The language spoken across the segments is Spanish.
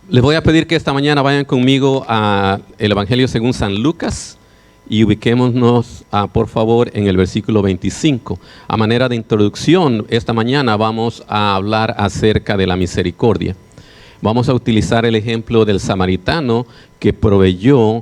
Les voy a pedir que esta mañana vayan conmigo al Evangelio según San Lucas y ubiquémonos, por favor, en el versículo 25. A manera de introducción, esta mañana vamos a hablar acerca de la misericordia. Vamos a utilizar el ejemplo del samaritano que proveyó,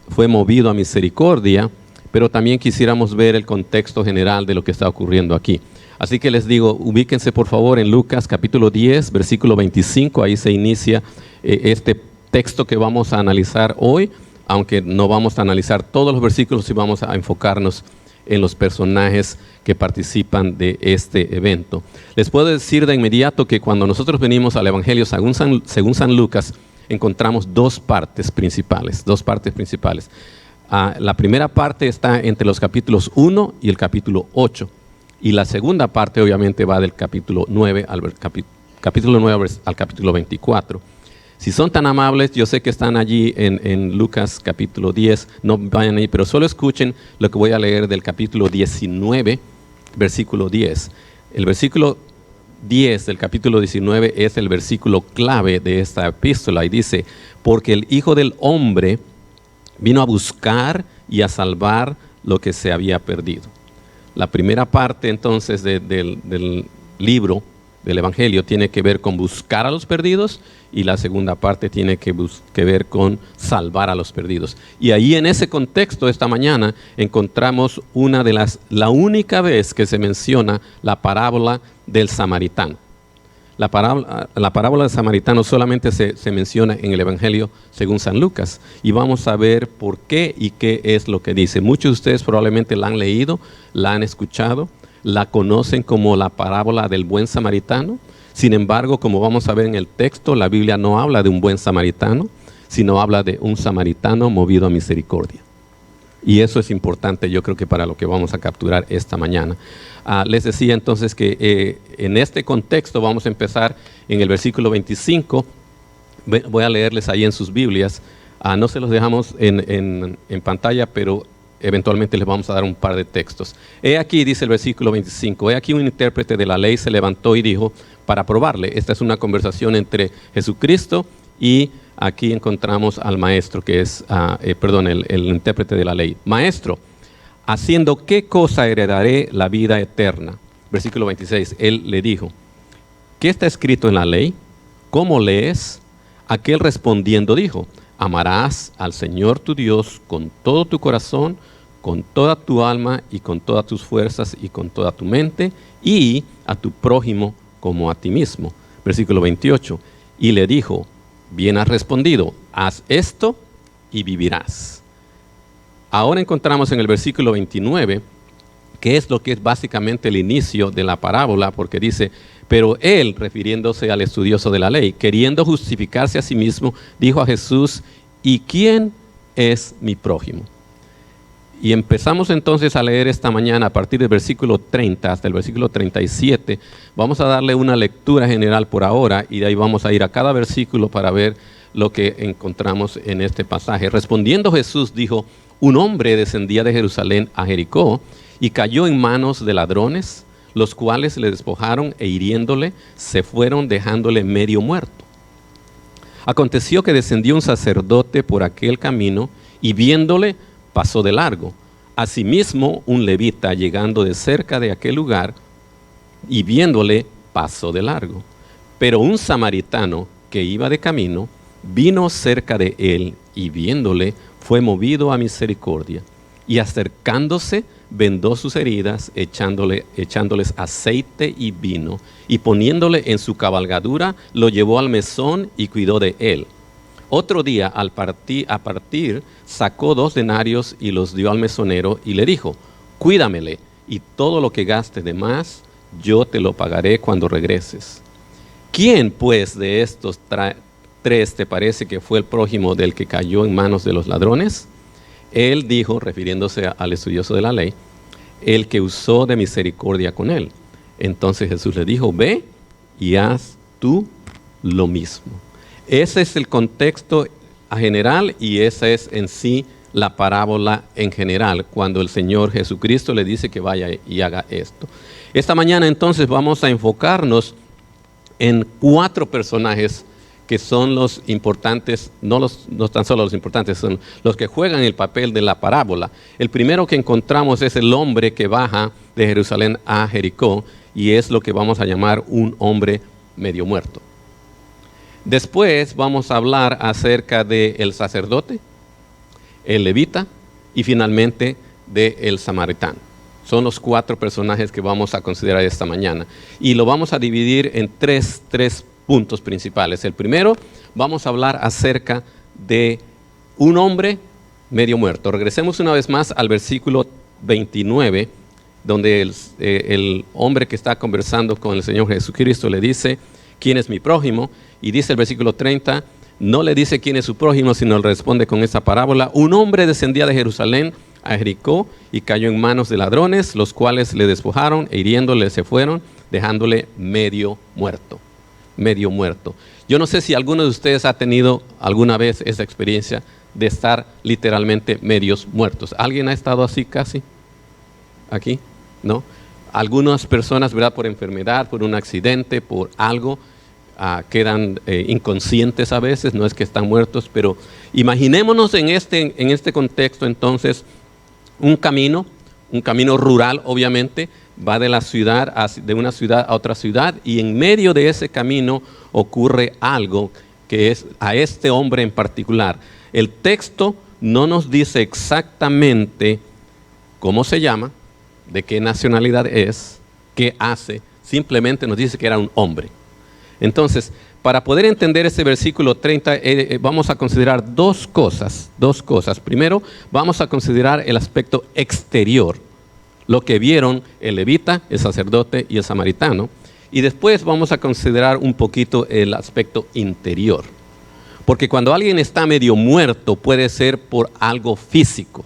fue movido a misericordia, pero también quisiéramos ver el contexto general de lo que está ocurriendo aquí. Así que les digo, ubíquense por favor en Lucas capítulo 10, versículo 25, ahí se inicia este texto que vamos a analizar hoy, aunque no vamos a analizar todos los versículos y vamos a enfocarnos en los personajes que participan de este evento. Les puedo decir de inmediato que cuando nosotros venimos al Evangelio según San Lucas, encontramos dos partes principales. La primera parte está entre los capítulos 1 y el capítulo 8. Y la segunda parte obviamente va del capítulo 9 al capítulo 24. Si son tan amables, yo sé que están allí en Lucas capítulo 10, no vayan ahí, pero solo escuchen lo que voy a leer del capítulo 19, versículo 10. El versículo 10 del capítulo 19 es el versículo clave de esta epístola y dice: porque el Hijo del Hombre vino a buscar y a salvar lo que se había perdido. La primera parte entonces del libro, del Evangelio, tiene que ver con buscar a los perdidos y la segunda parte tiene que ver con salvar a los perdidos. Y ahí en ese contexto esta mañana encontramos la única vez que se menciona la parábola del samaritano. La parábola del samaritano solamente se menciona en el Evangelio según San Lucas. Y vamos a ver por qué y qué es lo que dice. Muchos de ustedes probablemente la han leído, la han escuchado, la conocen como la parábola del buen samaritano. Sin embargo, como vamos a ver en el texto, la Biblia no habla de un buen samaritano, sino habla de un samaritano movido a misericordia. Y eso es importante, yo creo que para lo que vamos a capturar esta mañana. Les decía entonces que en este contexto vamos a empezar en el versículo 25. Voy a leerles ahí en sus Biblias. No se los dejamos en pantalla, pero eventualmente les vamos a dar un par de textos. He aquí, dice el versículo 25, he aquí un intérprete de la ley se levantó y dijo para probarle. Esta es una conversación entre Jesucristo y aquí encontramos al maestro, que es, el intérprete de la ley. Maestro, ¿haciendo qué cosa heredaré la vida eterna? Versículo 26, él le dijo, ¿qué está escrito en la ley? ¿Cómo lees? Aquel respondiendo dijo, amarás al Señor tu Dios con todo tu corazón, con toda tu alma y con todas tus fuerzas y con toda tu mente, y a tu prójimo como a ti mismo. Versículo 28, y le dijo, bien has respondido, haz esto y vivirás. Ahora encontramos en el versículo 29, que es lo que es básicamente el inicio de la parábola, porque dice, pero él, refiriéndose al estudioso de la ley, queriendo justificarse a sí mismo, dijo a Jesús, ¿y quién es mi prójimo? Y empezamos entonces a leer esta mañana a partir del versículo 30 hasta el versículo 37. Vamos a darle una lectura general por ahora y de ahí vamos a ir a cada versículo para ver lo que encontramos en este pasaje. Respondiendo Jesús dijo, un hombre descendía de Jerusalén a Jericó y cayó en manos de ladrones, los cuales le despojaron e hiriéndole se fueron dejándole medio muerto. Aconteció que descendió un sacerdote por aquel camino y viéndole pasó de largo. Asimismo, un levita llegando de cerca de aquel lugar y viéndole pasó de largo. Pero un samaritano que iba de camino vino cerca de él y viéndole fue movido a misericordia y acercándose vendó sus heridas echándoles aceite y vino y poniéndole en su cabalgadura lo llevó al mesón y cuidó de él. Otro día a partir sacó 2 denarios y los dio al mesonero y le dijo, cuídamele y todo lo que gaste de más yo te lo pagaré cuando regreses. ¿Quién pues de estos 3 te parece que fue el prójimo del que cayó en manos de los ladrones? Él dijo, refiriéndose al estudioso de la ley, el que usó de misericordia con él. Entonces Jesús le dijo, ve y haz tú lo mismo. Ese es el contexto general y esa es en sí la parábola en general, cuando el Señor Jesucristo le dice que vaya y haga esto. Esta mañana entonces vamos a enfocarnos en 4 personajes que son los importantes, no tan solo los importantes, son los que juegan el papel de la parábola. El primero que encontramos es el hombre que baja de Jerusalén a Jericó, y es lo que vamos a llamar un hombre medio muerto. Después vamos a hablar acerca del sacerdote, el levita y finalmente del samaritano. Son los 4 personajes que vamos a considerar esta mañana. Y lo vamos a dividir en tres puntos principales. El primero, vamos a hablar acerca de un hombre medio muerto. Regresemos una vez más al versículo 29, donde el hombre que está conversando con el Señor Jesucristo le dice, ¿quién es mi prójimo? Y dice el versículo 30, no le dice quién es su prójimo, sino le responde con esta parábola. Un hombre descendía de Jerusalén a Jericó y cayó en manos de ladrones, los cuales le despojaron e hiriéndole se fueron, dejándole medio muerto. Medio muerto. Yo no sé si alguno de ustedes ha tenido alguna vez esa experiencia de estar literalmente medios muertos. ¿Alguien ha estado así casi? ¿Aquí? ¿No? Algunas personas, ¿verdad? Por enfermedad, por un accidente, por algo, quedan inconscientes a veces, no es que están muertos, pero imaginémonos en este contexto entonces un camino rural, obviamente, va de una ciudad a otra ciudad, y en medio de ese camino ocurre algo que es a este hombre en particular. El texto no nos dice exactamente cómo se llama, de qué nacionalidad es, qué hace, simplemente nos dice que era un hombre. Entonces, para poder entender ese versículo 30, vamos a considerar dos cosas. Primero, vamos a considerar el aspecto exterior, lo que vieron el levita, el sacerdote y el samaritano. Y después vamos a considerar un poquito el aspecto interior. Porque cuando alguien está medio muerto, puede ser por algo físico.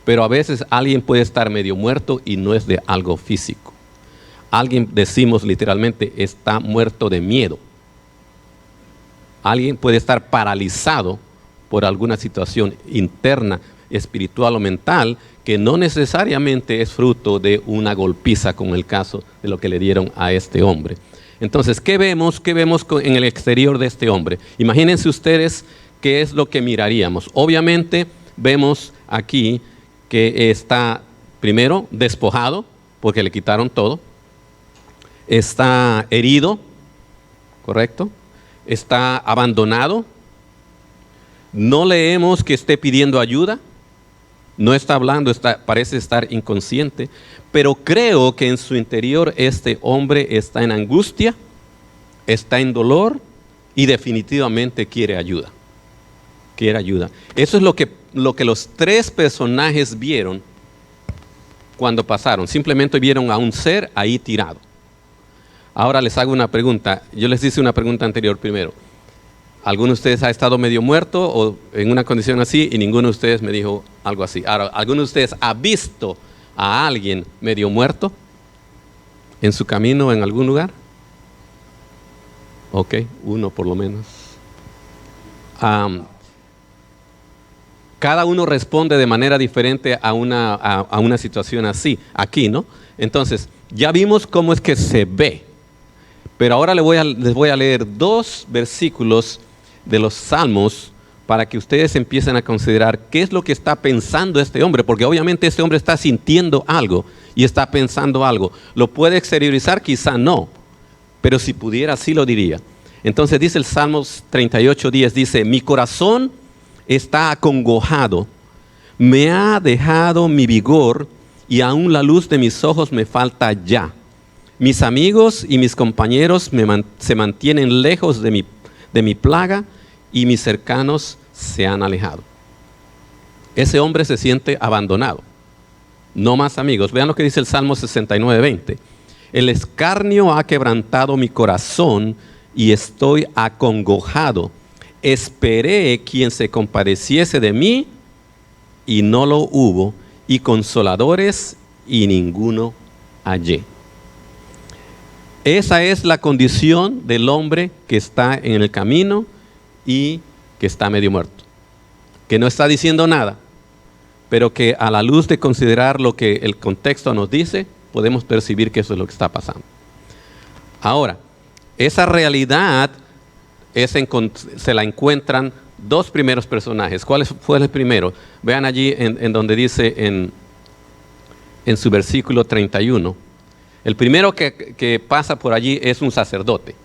Pero a veces alguien puede estar medio muerto y no es de algo físico. Alguien, decimos literalmente, está muerto de miedo. Alguien puede estar paralizado por alguna situación interna, espiritual o mental, que no necesariamente es fruto de una golpiza, como el caso de lo que le dieron a este hombre. Entonces, ¿qué vemos en el exterior de este hombre? Imagínense ustedes qué es lo que miraríamos. Obviamente vemos aquí que está primero despojado, porque le quitaron todo. Está herido, ¿correcto? Está abandonado. No leemos que esté pidiendo ayuda. No está hablando, parece estar inconsciente. Pero creo que en su interior este hombre está en angustia, está en dolor y definitivamente quiere ayuda. Quiere ayuda. Eso es lo que los 3 personajes vieron cuando pasaron. Simplemente vieron a un ser ahí tirado. Ahora les hago una pregunta. Yo les hice una pregunta anterior primero. ¿Alguno de ustedes ha estado medio muerto o en una condición así? Y ninguno de ustedes me dijo algo así. Ahora, ¿alguno de ustedes ha visto a alguien medio muerto en su camino en algún lugar? Ok, uno por lo menos. Cada uno responde de manera diferente a una situación así, aquí, ¿no? Entonces, ya vimos cómo es que se ve. Pero ahora les voy a leer 2 versículos de los Salmos para que ustedes empiecen a considerar qué es lo que está pensando este hombre, porque obviamente este hombre está sintiendo algo y está pensando algo. ¿Lo puede exteriorizar? Quizá no, pero si pudiera, sí lo diría. Entonces dice el Salmos 38:10, dice, mi corazón está acongojado, me ha dejado mi vigor y aún la luz de mis ojos me falta ya. Mis amigos y mis compañeros se mantienen lejos de mi plaga y mis cercanos se han alejado. Ese hombre se siente abandonado. No más amigos. Vean lo que dice el Salmo 69:20. El escarnio ha quebrantado mi corazón y estoy acongojado. Esperé quien se compadeciese de mí y no lo hubo, y consoladores y ninguno hallé. Esa es la condición del hombre que está en el camino y que está medio muerto. Que no está diciendo nada, pero que a la luz de considerar lo que el contexto nos dice, podemos percibir que eso es lo que está pasando. Ahora, esa realidad se la encuentran dos primeros personajes. ¿Cuál fue el primero? Vean allí en donde dice en su versículo 31. El primero que pasa por allí es un sacerdote.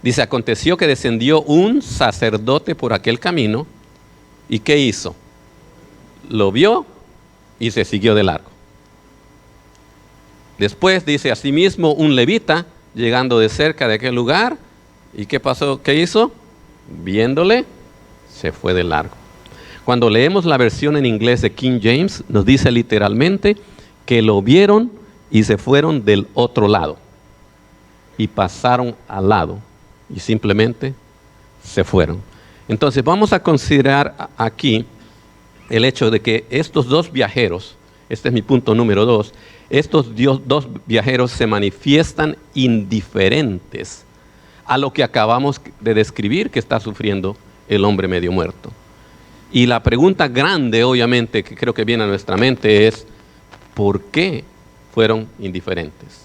Dice, aconteció que descendió un sacerdote por aquel camino. ¿Y qué hizo? Lo vio y se siguió de largo. Después dice, asimismo un levita, llegando de cerca de aquel lugar. ¿Y qué pasó? ¿Qué hizo? Viéndole, se fue de largo. Cuando leemos la versión en inglés de King James, nos dice literalmente que lo vieron y se fueron del otro lado. Y pasaron al lado. Y simplemente se fueron. Entonces vamos a considerar aquí el hecho de que estos dos viajeros, este es mi punto número 2, estos dos viajeros se manifiestan indiferentes a lo que acabamos de describir que está sufriendo el hombre medio muerto. Y la pregunta grande, obviamente, que creo que viene a nuestra mente es, ¿por qué fueron indiferentes?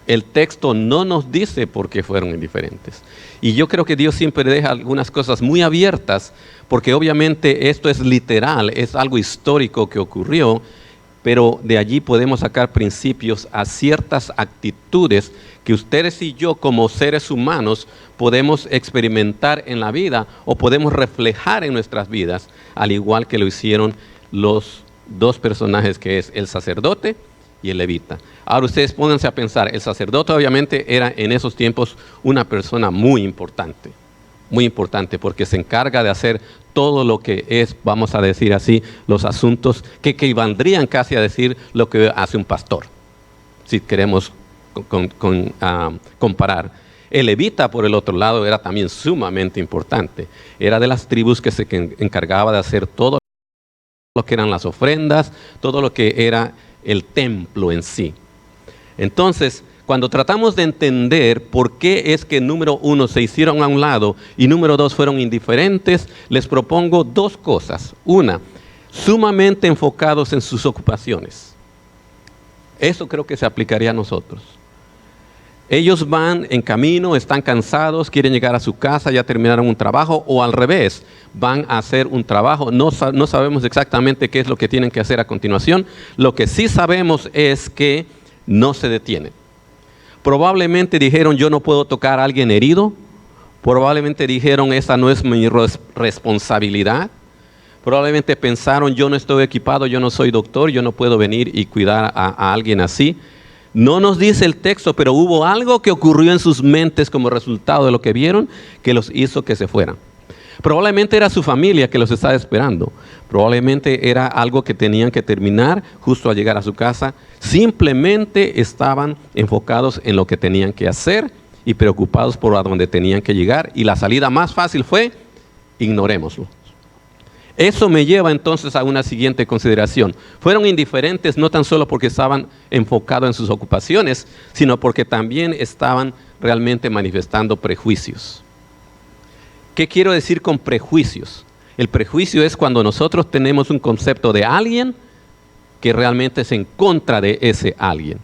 El texto no nos dice por qué fueron indiferentes. Y yo creo que Dios siempre deja algunas cosas muy abiertas, porque obviamente esto es literal, es algo histórico que ocurrió, pero de allí podemos sacar principios a ciertas actitudes que ustedes y yo como seres humanos podemos experimentar en la vida o podemos reflejar en nuestras vidas, al igual que lo hicieron los dos personajes que es el sacerdote y el levita. Ahora ustedes pónganse a pensar, el sacerdote obviamente era en esos tiempos una persona muy importante porque se encarga de hacer todo lo que es, vamos a decir así, los asuntos que equivaldrían casi a decir lo que hace un pastor, si queremos comparar. El levita, por el otro lado, era también sumamente importante. Era de las tribus que se encargaba de hacer todo lo que eran las ofrendas, todo lo que era el templo en sí. Entonces, cuando tratamos de entender por qué es que número 1 se hicieron a un lado y número 2 fueron indiferentes, les propongo dos cosas. Una, sumamente enfocados en sus ocupaciones. Eso creo que se aplicaría a nosotros. Ellos van en camino, están cansados, quieren llegar a su casa, ya terminaron un trabajo, o al revés, van a hacer un trabajo. No sabemos exactamente qué es lo que tienen que hacer a continuación. Lo que sí sabemos es que no se detienen. Probablemente dijeron, yo no puedo tocar a alguien herido. Probablemente dijeron, esa no es mi responsabilidad. Probablemente pensaron, yo no estoy equipado, yo no soy doctor, yo no puedo venir y cuidar a alguien así. No nos dice el texto, pero hubo algo que ocurrió en sus mentes como resultado de lo que vieron que los hizo que se fueran. Probablemente era su familia que los estaba esperando. Probablemente era algo que tenían que terminar justo al llegar a su casa. Simplemente estaban enfocados en lo que tenían que hacer y preocupados por a dónde tenían que llegar. Y la salida más fácil fue, ignorémoslo. Eso me lleva entonces a una siguiente consideración. Fueron indiferentes no tan solo porque estaban enfocados en sus ocupaciones, sino porque también estaban realmente manifestando prejuicios. ¿Qué quiero decir con prejuicios? El prejuicio es cuando nosotros tenemos un concepto de alguien que realmente es en contra de ese alguien.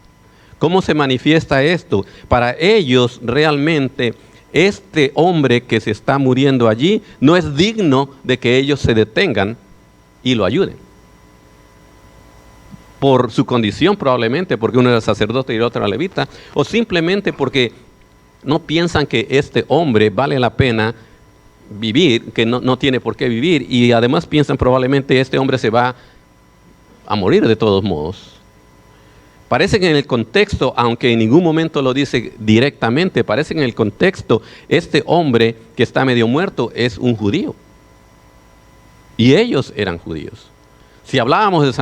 ¿Cómo se manifiesta esto? Para ellos realmente este hombre que se está muriendo allí no es digno de que ellos se detengan y lo ayuden. Por su condición probablemente, porque uno era sacerdote y el otro era levita, o simplemente porque no piensan que este hombre vale la pena vivir, que no tiene por qué vivir, y además piensan probablemente este hombre se va a morir de todos modos. Parece que en el contexto, aunque en ningún momento lo dice directamente, parece que en el contexto este hombre que está medio muerto es un judío. Y ellos eran judíos. Si hablábamos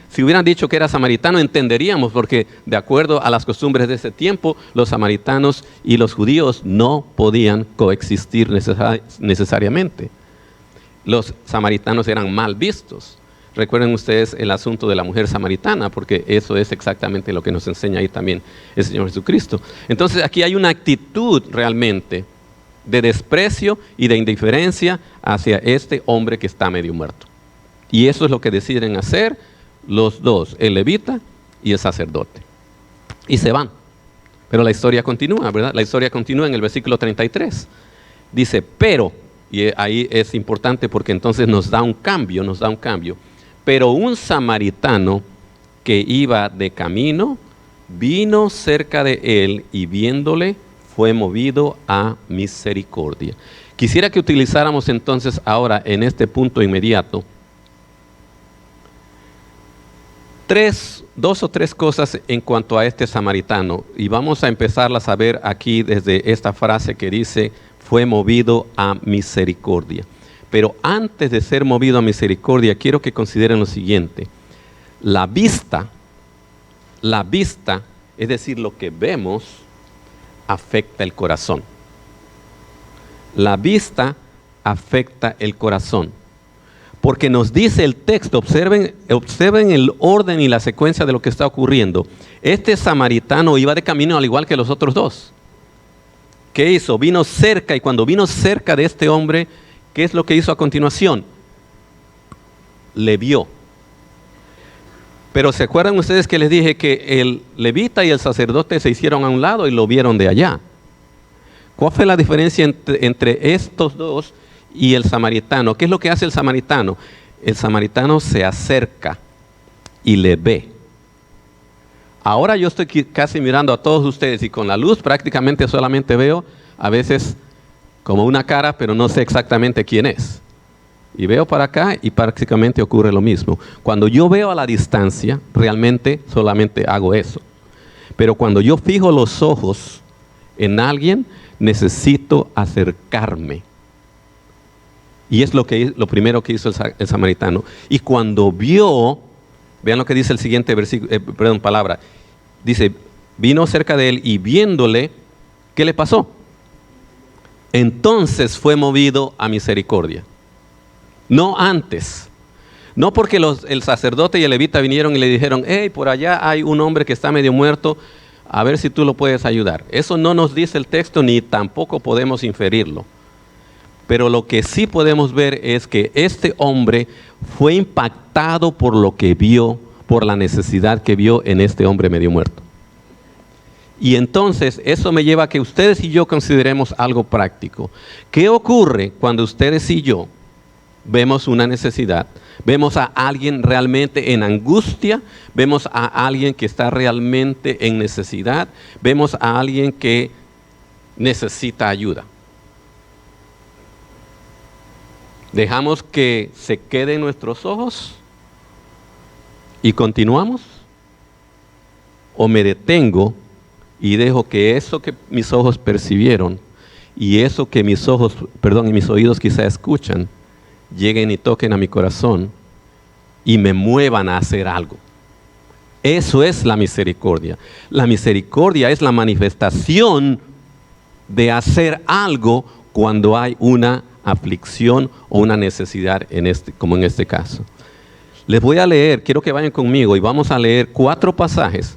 si hubieran dicho que era samaritano, entenderíamos, porque de acuerdo a las costumbres de ese tiempo, los samaritanos y los judíos no podían coexistir necesariamente. Los samaritanos eran mal vistos. Recuerden ustedes el asunto de la mujer samaritana, porque eso es exactamente lo que nos enseña ahí también el Señor Jesucristo. Entonces aquí hay una actitud realmente de desprecio y de indiferencia hacia este hombre que está medio muerto. Y eso es lo que deciden hacer los dos, el levita y el sacerdote. Y se van. Pero la historia continúa, ¿verdad? La historia continúa en el versículo 33. Dice, pero, y ahí es importante porque entonces nos da un cambio. Pero un samaritano que iba de camino, vino cerca de él y viéndole, fue movido a misericordia. Quisiera que utilizáramos entonces ahora en este punto inmediato dos o tres cosas en cuanto a este samaritano, y vamos a empezarlas a ver aquí desde esta frase que dice, fue movido a misericordia. Pero antes de ser movido a misericordia, quiero que consideren lo siguiente. La vista, es decir, lo que vemos, afecta el corazón. La vista afecta el corazón. Porque nos dice el texto, observen el orden y la secuencia de lo que está ocurriendo. Este samaritano iba de camino al igual que los otros dos. ¿Qué hizo? Vino cerca, y cuando vino cerca de este hombre, ¿qué es lo que hizo a continuación? Le vio. Pero ¿se acuerdan ustedes que les dije que el levita y el sacerdote se hicieron a un lado y lo vieron de allá? ¿Cuál fue la diferencia entre estos dos y el samaritano? ¿Qué es lo que hace el samaritano? El samaritano se acerca y le ve. Ahora yo estoy casi mirando a todos ustedes y con la luz prácticamente solamente veo a veces como una cara, pero no sé exactamente quién es. Y veo para acá y prácticamente ocurre lo mismo. Cuando yo veo a la distancia, realmente solamente hago eso. Pero cuando yo fijo los ojos en alguien, necesito acercarme. Y es lo primero que hizo el samaritano. Y cuando vio, vean lo que dice el siguiente palabra. Dice, vino cerca de él y viéndole, ¿qué le pasó? Entonces fue movido a misericordia. No antes. No porque el sacerdote y el levita vinieron y le dijeron, hey, por allá hay un hombre que está medio muerto, a ver si tú lo puedes ayudar. Eso no nos dice el texto, ni tampoco podemos inferirlo. Pero lo que sí podemos ver es que este hombre fue impactado por lo que vio, por la necesidad que vio en este hombre medio muerto. Y entonces eso me lleva a que ustedes y yo consideremos algo práctico. ¿Qué ocurre cuando ustedes y yo vemos una necesidad? Vemos a alguien realmente en angustia, vemos a alguien que está realmente en necesidad, vemos a alguien que necesita ayuda. ¿Dejamos que se quede en nuestros ojos y continuamos? ¿O me detengo y dejo que eso que mis ojos percibieron y eso que mis oídos quizá escuchan, lleguen y toquen a mi corazón y me muevan a hacer algo? Eso es la misericordia. La misericordia es la manifestación de hacer algo cuando hay una aflicción o una necesidad, como en este caso. Les voy a leer, quiero que vayan conmigo y vamos a leer 4 pasajes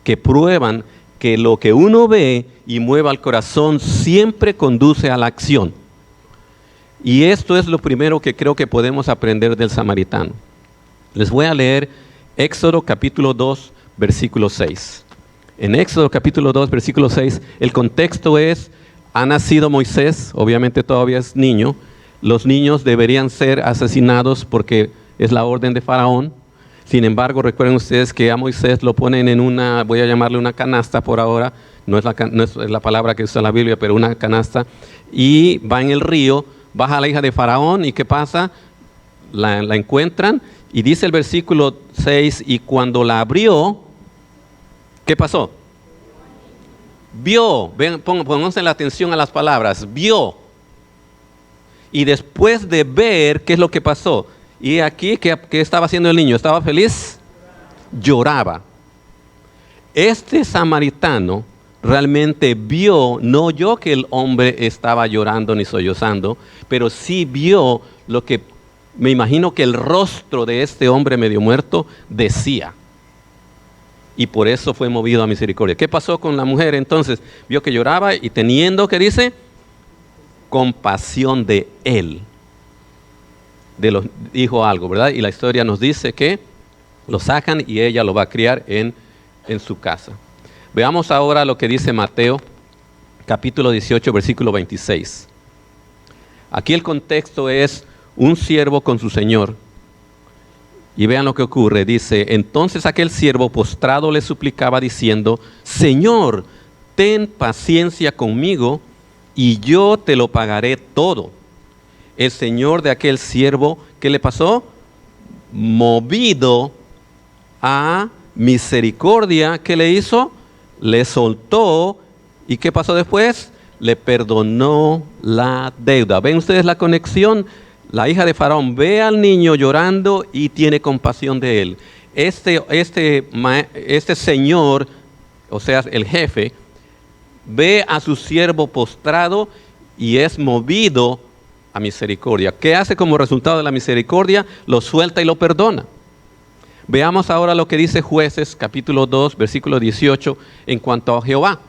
que prueban que lo que uno ve y mueve al corazón siempre conduce a la acción. Y esto es lo primero que creo que podemos aprender del samaritano. Les voy a leer Éxodo capítulo 2, versículo 6. En Éxodo capítulo 2, versículo 6, el contexto es, ha nacido Moisés, obviamente todavía es niño, los niños deberían ser asesinados porque es la orden de Faraón. Sin embargo, recuerden ustedes que a Moisés lo ponen en una, voy a llamarle una canasta por ahora, no es la palabra que usa la Biblia, pero una canasta, y va en el río, baja la hija de Faraón, ¿y qué pasa? La encuentran, y dice el versículo 6, y cuando la abrió, ¿qué pasó? Vio, pónganse la atención a las palabras, vio. Y después de ver, ¿qué es lo que pasó? Y aquí, ¿qué estaba haciendo el niño? ¿Estaba feliz? Lloraba. Este samaritano realmente vio, no oyó que el hombre estaba llorando ni sollozando, pero sí vio lo que me imagino que el rostro de este hombre medio muerto decía. Y por eso fue movido a misericordia. ¿Qué pasó con la mujer entonces? Vio que lloraba y teniendo, ¿qué dice? Compasión de él. Dijo algo, ¿verdad? Y la historia nos dice que lo sacan y ella lo va a criar en su casa. Veamos ahora lo que dice Mateo, capítulo 18, versículo 26. Aquí el contexto es un siervo con su señor. Y vean lo que ocurre. Dice, entonces aquel siervo postrado le suplicaba diciendo, Señor, ten paciencia conmigo y yo te lo pagaré todo. El señor de aquel siervo, ¿qué le pasó? Movido a misericordia, ¿qué le hizo? Le soltó. ¿Y qué pasó después? Le perdonó la deuda. ¿Ven ustedes la conexión? La hija de Faraón ve al niño llorando y tiene compasión de él. Este señor, o sea, el jefe, ve a su siervo postrado y es movido a misericordia. ¿Qué hace como resultado de la misericordia? Lo suelta y lo perdona. Veamos ahora lo que dice Jueces, capítulo 2, versículo 18, en cuanto a Jehová.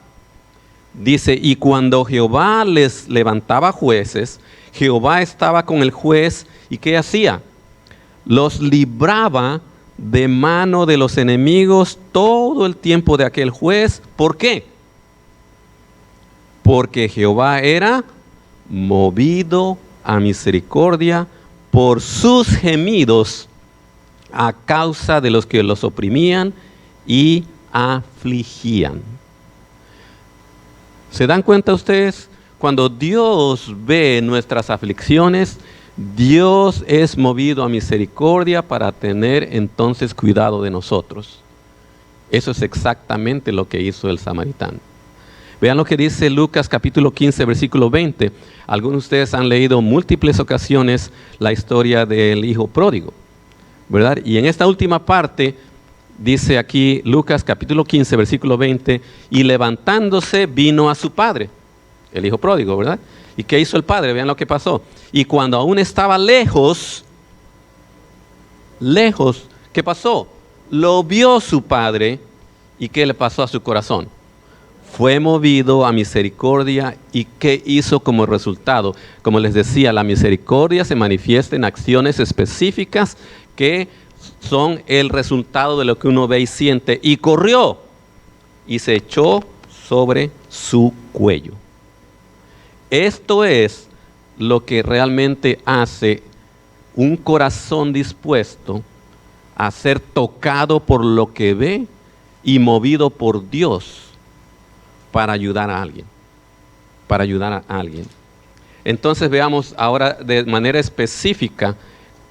Dice, y cuando Jehová les levantaba jueces, Jehová estaba con el juez, ¿y qué hacía? Los libraba de mano de los enemigos todo el tiempo de aquel juez. ¿Por qué? Porque Jehová era movido a misericordia por sus gemidos a causa de los que los oprimían y afligían. ¿Se dan cuenta ustedes? Cuando Dios ve nuestras aflicciones, Dios es movido a misericordia para tener entonces cuidado de nosotros. Eso es exactamente lo que hizo el samaritano. Vean lo que dice Lucas capítulo 15, versículo 20. Algunos de ustedes han leído múltiples ocasiones la historia del hijo pródigo, ¿verdad? Y en esta última parte dice aquí Lucas capítulo 15, versículo 20, y levantándose vino a su padre. El hijo pródigo, ¿verdad? ¿Y qué hizo el padre? Vean lo que pasó. Y cuando aún estaba lejos, ¿qué pasó? Lo vio su padre. ¿Y qué le pasó a su corazón? Fue movido a misericordia. ¿Y qué hizo como resultado? Como les decía, la misericordia se manifiesta en acciones específicas que son el resultado de lo que uno ve y siente. Y corrió y se echó sobre su cuello. Esto es lo que realmente hace un corazón dispuesto a ser tocado por lo que ve y movido por Dios para ayudar a alguien. Para ayudar a alguien. Entonces veamos ahora de manera específica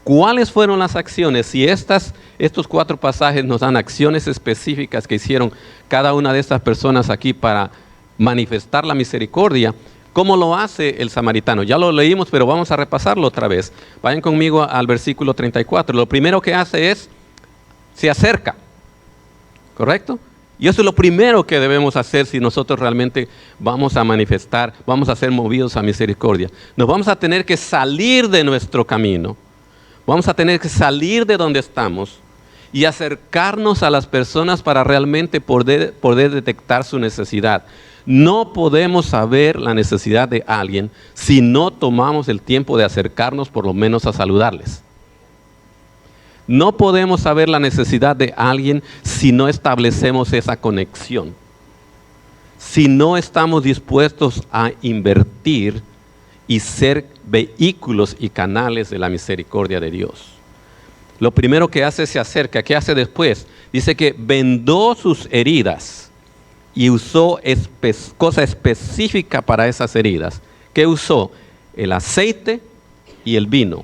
cuáles fueron las acciones. Si estos 4 pasajes nos dan acciones específicas que hicieron cada una de estas personas aquí para manifestar la misericordia, ¿cómo lo hace el samaritano? Ya lo leímos, pero vamos a repasarlo otra vez. Vayan conmigo al versículo 34. Lo primero que hace es, se acerca, ¿correcto? Y eso es lo primero que debemos hacer si nosotros realmente vamos a manifestar, vamos a ser movidos a misericordia. Nos vamos a tener que salir de nuestro camino, vamos a tener que salir de donde estamos y acercarnos a las personas para realmente poder detectar su necesidad. No podemos saber la necesidad de alguien si no tomamos el tiempo de acercarnos por lo menos a saludarles. No podemos saber la necesidad de alguien si no establecemos esa conexión. Si no estamos dispuestos a invertir y ser vehículos y canales de la misericordia de Dios. Lo primero que hace es se acerca. ¿Qué hace después? Dice que vendó sus heridas y usó cosa específica para esas heridas. ¿Qué usó? El aceite y el vino.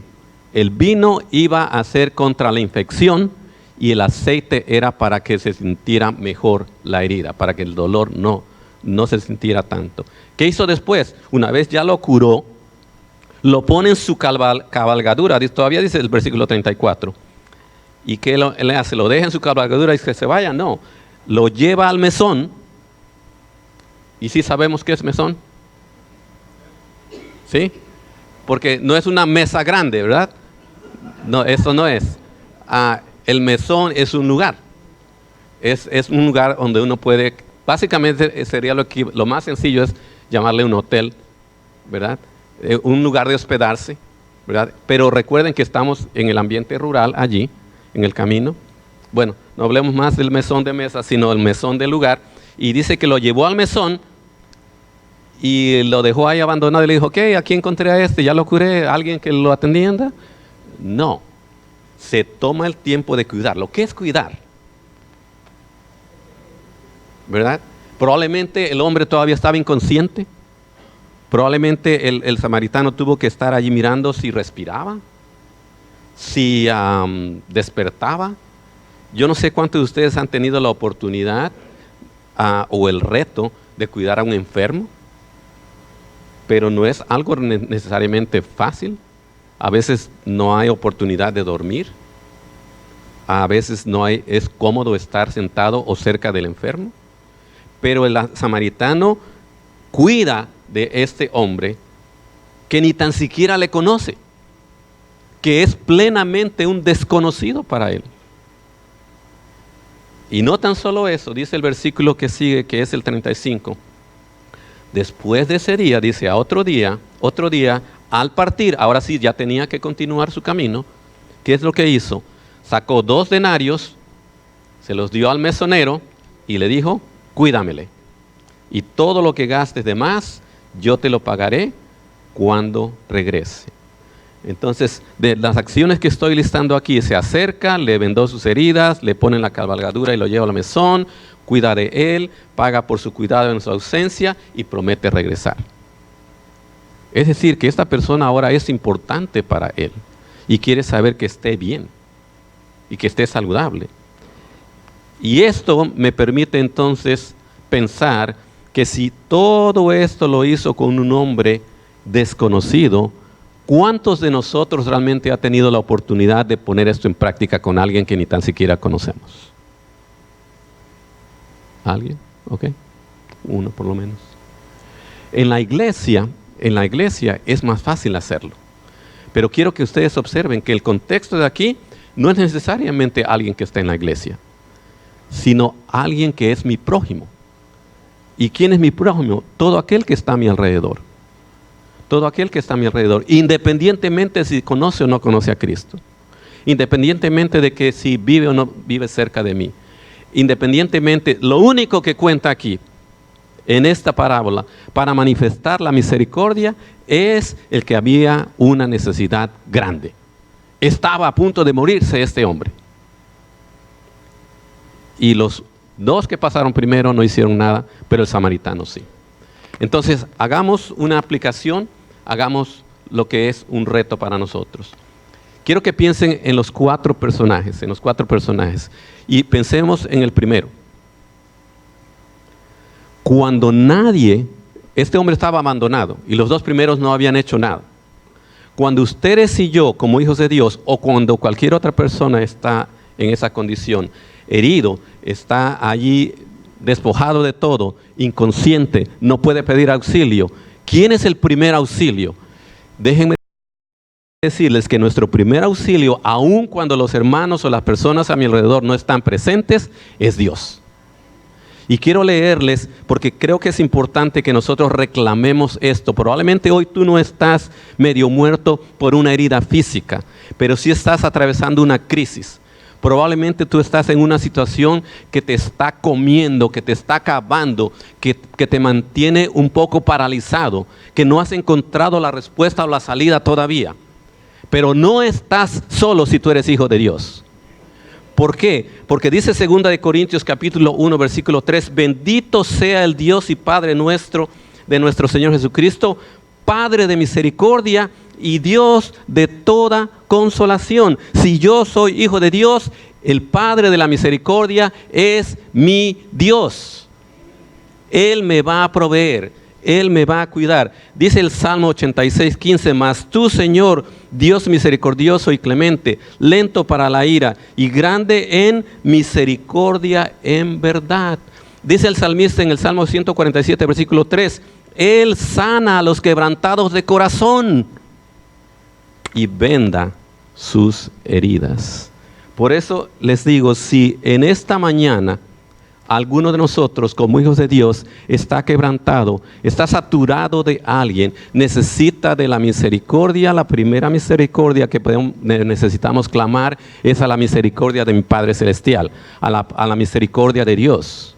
El vino iba a ser contra la infección y el aceite era para que se sintiera mejor la herida, para que el dolor no se sintiera tanto. ¿Qué hizo después? Una vez ya lo curó, lo pone en su cabalgadura, todavía dice el versículo 34. ¿Y qué le hace? ¿Lo deja en su cabalgadura y que se vaya? No, lo lleva al mesón. ¿Y sí sabemos qué es mesón? ¿Sí? Porque no es una mesa grande, ¿verdad? No, eso no es. El mesón es un lugar. Es un lugar donde uno puede, básicamente sería lo más sencillo es llamarle un hotel, ¿verdad? Un lugar de hospedarse, ¿verdad? Pero recuerden que estamos en el ambiente rural allí, en el camino. Bueno, no hablemos más del mesón de mesa, sino el mesón del lugar. y dice que lo llevó al mesón y lo dejó ahí abandonado y le dijo, ok, aquí encontré a este, ya lo curé, alguien que lo atienda. No, se toma el tiempo de cuidarlo. ¿Qué es cuidar? ¿Verdad? Probablemente el hombre todavía estaba inconsciente. Probablemente el samaritano tuvo que estar allí mirando si respiraba, si despertaba. Yo no sé cuántos de ustedes han tenido la oportunidad o el reto de cuidar a un enfermo, pero no es algo necesariamente fácil. A veces no hay oportunidad de dormir. A veces es cómodo estar sentado o cerca del enfermo. Pero el samaritano cuida de este hombre que ni tan siquiera le conoce, que es plenamente un desconocido para él. Y no tan solo eso, dice el versículo que sigue, que es el 35. Después de ese día, dice, a otro día, al partir, ahora sí ya tenía que continuar su camino. ¿Qué es lo que hizo? Sacó 2 denarios, se los dio al mesonero y le dijo, cuídamele. Y todo lo que gastes de más, yo te lo pagaré cuando regrese. Entonces, de las acciones que estoy listando aquí, se acerca, le vendó sus heridas, le pone la cabalgadura y lo lleva al mesón, cuida de él, paga por su cuidado en su ausencia y promete regresar. Es decir, que esta persona ahora es importante para él y quiere saber que esté bien y que esté saludable. Y esto me permite entonces pensar que si todo esto lo hizo con un hombre desconocido, ¿cuántos de nosotros realmente ha tenido la oportunidad de poner esto en práctica con alguien que ni tan siquiera conocemos? ¿Alguien? ¿Ok? Uno por lo menos. En la iglesia es más fácil hacerlo. Pero quiero que ustedes observen que el contexto de aquí no es necesariamente alguien que está en la iglesia, sino alguien que es mi prójimo. ¿Y quién es mi prójimo? Todo aquel que está a mi alrededor. Todo aquel que está a mi alrededor, independientemente si conoce o no conoce a Cristo, independientemente de que si vive o no vive cerca de mí, independientemente, lo único que cuenta aquí, en esta parábola, para manifestar la misericordia, es el que había una necesidad grande. Estaba a punto de morirse este hombre. Y los 2 que pasaron primero no hicieron nada, pero el samaritano sí. Entonces, hagamos una aplicación, hagamos lo que es un reto para nosotros. Quiero que piensen en los 4 personajes, y pensemos en el primero. Cuando este hombre estaba abandonado y los 2 primeros no habían hecho nada. Cuando ustedes y yo, como hijos de Dios, o cuando cualquier otra persona está en esa condición, herido, está allí despojado de todo, inconsciente, no puede pedir auxilio. ¿Quién es el primer auxilio? Déjenme decirles que nuestro primer auxilio, aun cuando los hermanos o las personas a mi alrededor no están presentes, es Dios. Y quiero leerles, porque creo que es importante que nosotros reclamemos esto. Probablemente hoy tú no estás medio muerto por una herida física, pero sí estás atravesando una crisis. Probablemente tú estás en una situación que te está comiendo, que te está acabando, que te mantiene un poco paralizado, que no has encontrado la respuesta o la salida todavía. Pero no estás solo si tú eres hijo de Dios. ¿Por qué? Porque dice 2 de Corintios capítulo 1 versículo 3, bendito sea el Dios y Padre nuestro, de nuestro Señor Jesucristo, Padre de misericordia y Dios de toda consolación. Si yo soy hijo de Dios, el Padre de la misericordia es mi Dios. Él me va a proveer, Él me va a cuidar. Dice el Salmo 86:15, mas tú, Señor, Dios misericordioso y clemente, lento para la ira y grande en misericordia en verdad. Dice el salmista en el Salmo 147, versículo 3, Él sana a los quebrantados de corazón y venda sus heridas. Por eso les digo, si en esta mañana alguno de nosotros como hijos de Dios está quebrantado, está saturado de alguien, necesita de la misericordia, la primera misericordia que necesitamos clamar es a la misericordia de mi Padre Celestial, a la misericordia de Dios.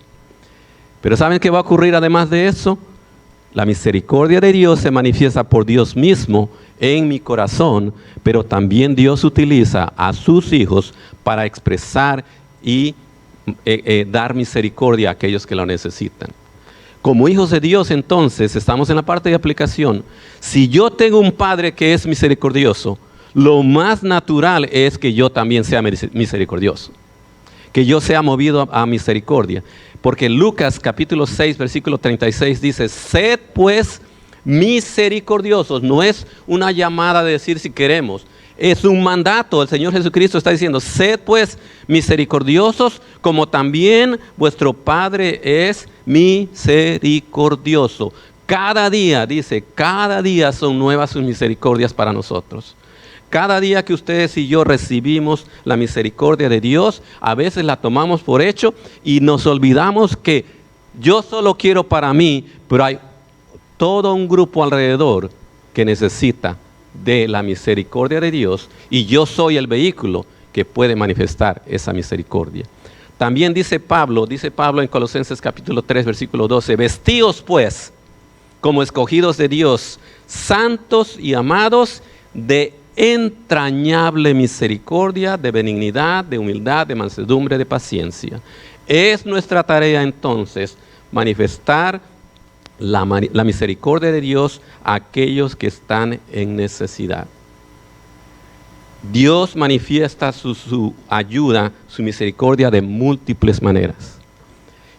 Pero ¿saben qué va a ocurrir además de eso? La misericordia de Dios se manifiesta por Dios mismo en mi corazón, pero también Dios utiliza a sus hijos para expresar y dar misericordia a aquellos que lo necesitan. Como hijos de Dios, entonces, estamos en la parte de aplicación. Si yo tengo un Padre que es misericordioso, lo más natural es que yo también sea misericordioso, que yo sea movido a misericordia. Porque Lucas capítulo 6, versículo 36 dice, sed pues misericordiosos. No es una llamada de decir si queremos, es un mandato. El Señor Jesucristo está diciendo, sed pues misericordiosos como también vuestro Padre es misericordioso. Cada día, dice, cada día son nuevas sus misericordias para nosotros. Cada día que ustedes y yo recibimos la misericordia de Dios, a veces la tomamos por hecho y nos olvidamos que yo solo quiero para mí, pero hay todo un grupo alrededor que necesita de la misericordia de Dios y yo soy el vehículo que puede manifestar esa misericordia. También dice Pablo en Colosenses capítulo 3, versículo 12, vestíos pues como escogidos de Dios, santos y amados, de entrañable misericordia, de benignidad, de humildad, de mansedumbre, de paciencia. Es nuestra tarea entonces manifestar la misericordia de Dios a aquellos que están en necesidad. Dios manifiesta su ayuda, su misericordia de múltiples maneras.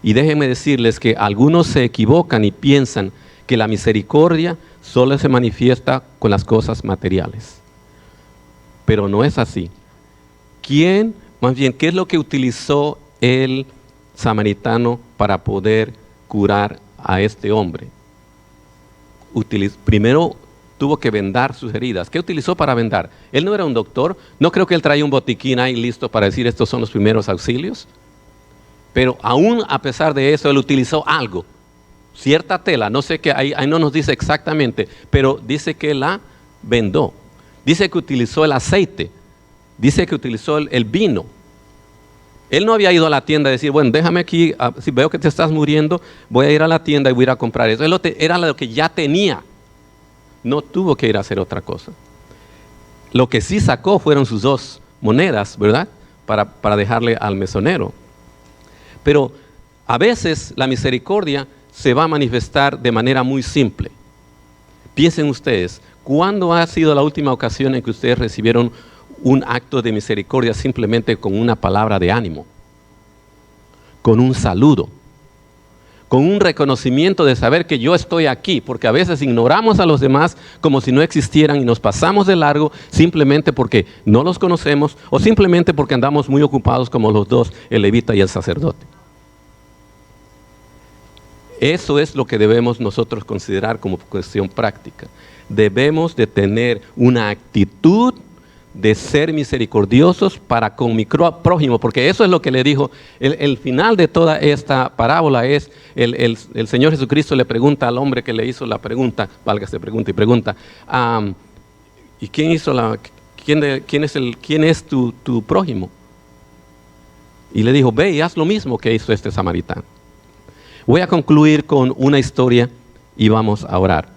Y déjenme decirles que algunos se equivocan y piensan que la misericordia solo se manifiesta con las cosas materiales. Pero no es así. ¿Qué es lo que utilizó el samaritano para poder curar a este hombre? Primero tuvo que vendar sus heridas. ¿Qué utilizó para vendar? Él no era un doctor. No creo que él traía un botiquín ahí listo para decir estos son los primeros auxilios. Pero aún a pesar de eso, él utilizó algo. Cierta tela, no sé qué, ahí no nos dice exactamente, pero dice que la vendó. Dice que utilizó el aceite, dice que utilizó el vino. Él no había ido a la tienda a decir, bueno, déjame aquí, si veo que te estás muriendo, voy a ir a la tienda y voy a ir a comprar eso. Era lo que ya tenía. No tuvo que ir a hacer otra cosa. Lo que sí sacó fueron sus 2 monedas, ¿verdad? Para dejarle al mesonero. Pero a veces la misericordia se va a manifestar de manera muy simple. Piensen ustedes, ¿cuándo ha sido la última ocasión en que ustedes recibieron un acto de misericordia simplemente con una palabra de ánimo? Con un saludo, con un reconocimiento de saber que yo estoy aquí, porque a veces ignoramos a los demás como si no existieran y nos pasamos de largo simplemente porque no los conocemos o simplemente porque andamos muy ocupados como los 2, el levita y el sacerdote. Eso es lo que debemos nosotros considerar como cuestión práctica. Debemos de tener una actitud de ser misericordiosos para con mi prójimo, porque eso es lo que le dijo. El final de toda esta parábola es, el Señor Jesucristo le pregunta al hombre que le hizo la pregunta, válgase pregunta y pregunta, ¿y quién hizo quién es tu prójimo? Y le dijo, ve y haz lo mismo que hizo este samaritano. Voy a concluir con una historia y vamos a orar.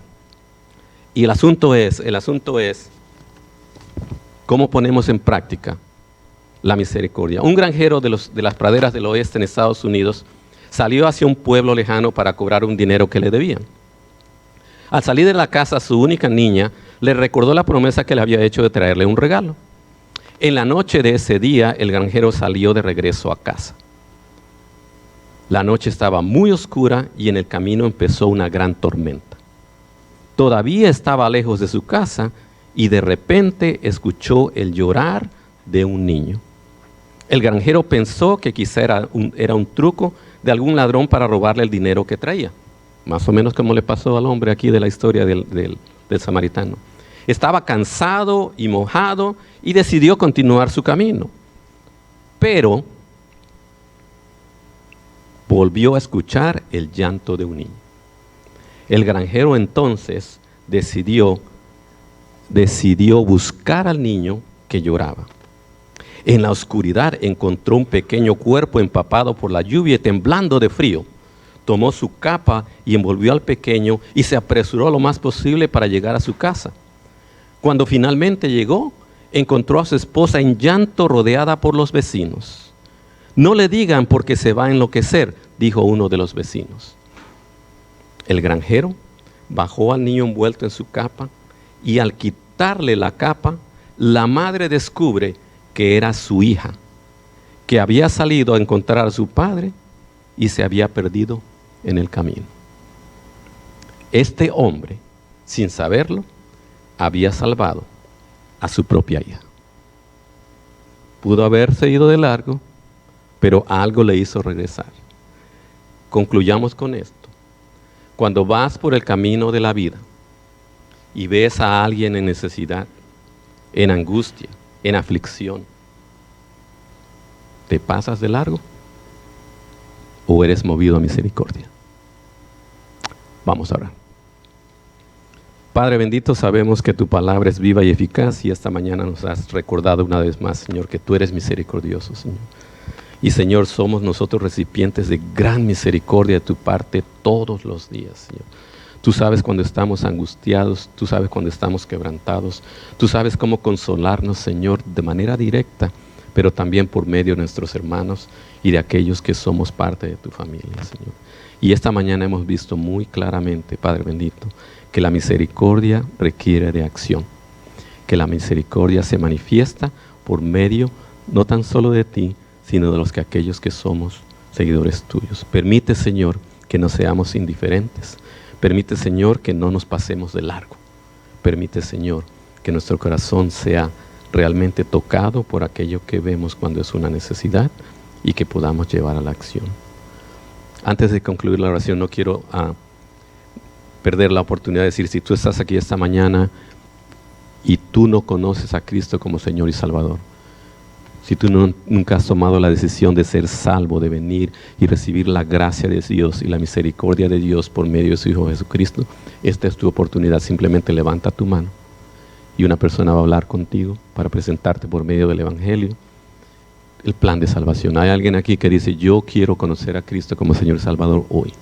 Y el asunto es cómo ponemos en práctica la misericordia. Un granjero de las praderas del oeste en Estados Unidos salió hacia un pueblo lejano para cobrar un dinero que le debían. Al salir de la casa, su única niña le recordó la promesa que le había hecho de traerle un regalo. En la noche de ese día, el granjero salió de regreso a casa. La noche estaba muy oscura y en el camino empezó una gran tormenta. Todavía estaba lejos de su casa y de repente escuchó el llorar de un niño. El granjero pensó que quizá era un truco de algún ladrón para robarle el dinero que traía. Más o menos como le pasó al hombre aquí de la historia del samaritano. Estaba cansado y mojado y decidió continuar su camino. Pero volvió a escuchar el llanto de un niño. El granjero entonces decidió buscar al niño que lloraba. En la oscuridad encontró un pequeño cuerpo empapado por la lluvia y temblando de frío. tomó su capa y envolvió al pequeño y se apresuró lo más posible para llegar a su casa. Cuando finalmente llegó, encontró a su esposa en llanto rodeada por los vecinos. No le digan porque se va a enloquecer, dijo uno de los vecinos. El granjero bajó al niño envuelto en su capa y al quitarle la capa, la madre descubre que era su hija, que había salido a encontrar a su padre y se había perdido en el camino. Este hombre, sin saberlo, había salvado a su propia hija. Pudo haberse ido de largo, pero algo le hizo regresar. Concluyamos con esto. Cuando vas por el camino de la vida y ves a alguien en necesidad, en angustia, en aflicción, ¿te pasas de largo o eres movido a misericordia? Vamos a orar. Padre bendito, sabemos que tu palabra es viva y eficaz y esta mañana nos has recordado una vez más, Señor, que tú eres misericordioso, Señor. Y Señor, somos nosotros recipientes de gran misericordia de tu parte todos los días, Señor. Tú sabes cuando estamos angustiados, tú sabes cuando estamos quebrantados, tú sabes cómo consolarnos, Señor, de manera directa, pero también por medio de nuestros hermanos y de aquellos que somos parte de tu familia, Señor. Y esta mañana hemos visto muy claramente, Padre bendito, que la misericordia requiere de acción, que la misericordia se manifiesta por medio no tan solo de ti, sino de aquellos que somos seguidores tuyos. Permite, Señor, que no seamos indiferentes. Permite, Señor, que no nos pasemos de largo. Permite, Señor, que nuestro corazón sea realmente tocado por aquello que vemos cuando es una necesidad y que podamos llevar a la acción. Antes de concluir la oración, no quiero perder la oportunidad de decir, si tú estás aquí esta mañana y tú no conoces a Cristo como Señor y Salvador, si tú nunca has tomado la decisión de ser salvo, de venir y recibir la gracia de Dios y la misericordia de Dios por medio de su Hijo Jesucristo, esta es tu oportunidad. Simplemente levanta tu mano y una persona va a hablar contigo para presentarte por medio del Evangelio el plan de salvación. Hay alguien aquí que dice, yo quiero conocer a Cristo como Señor y Salvador hoy.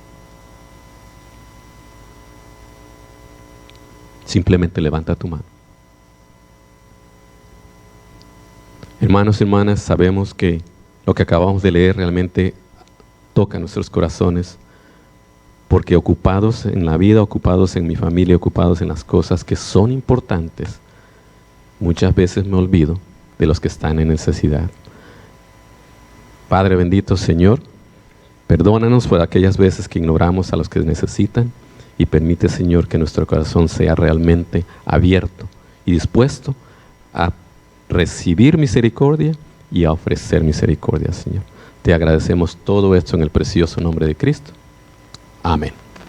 Simplemente levanta tu mano. Hermanos y hermanas, sabemos que lo que acabamos de leer realmente toca nuestros corazones, porque ocupados en la vida, ocupados en mi familia, ocupados en las cosas que son importantes, muchas veces me olvido de los que están en necesidad. Padre bendito, Señor, perdónanos por aquellas veces que ignoramos a los que necesitan y permite, Señor, que nuestro corazón sea realmente abierto y dispuesto a recibir misericordia y a ofrecer misericordia, Señor. Te agradecemos todo esto en el precioso nombre de Cristo. Amén.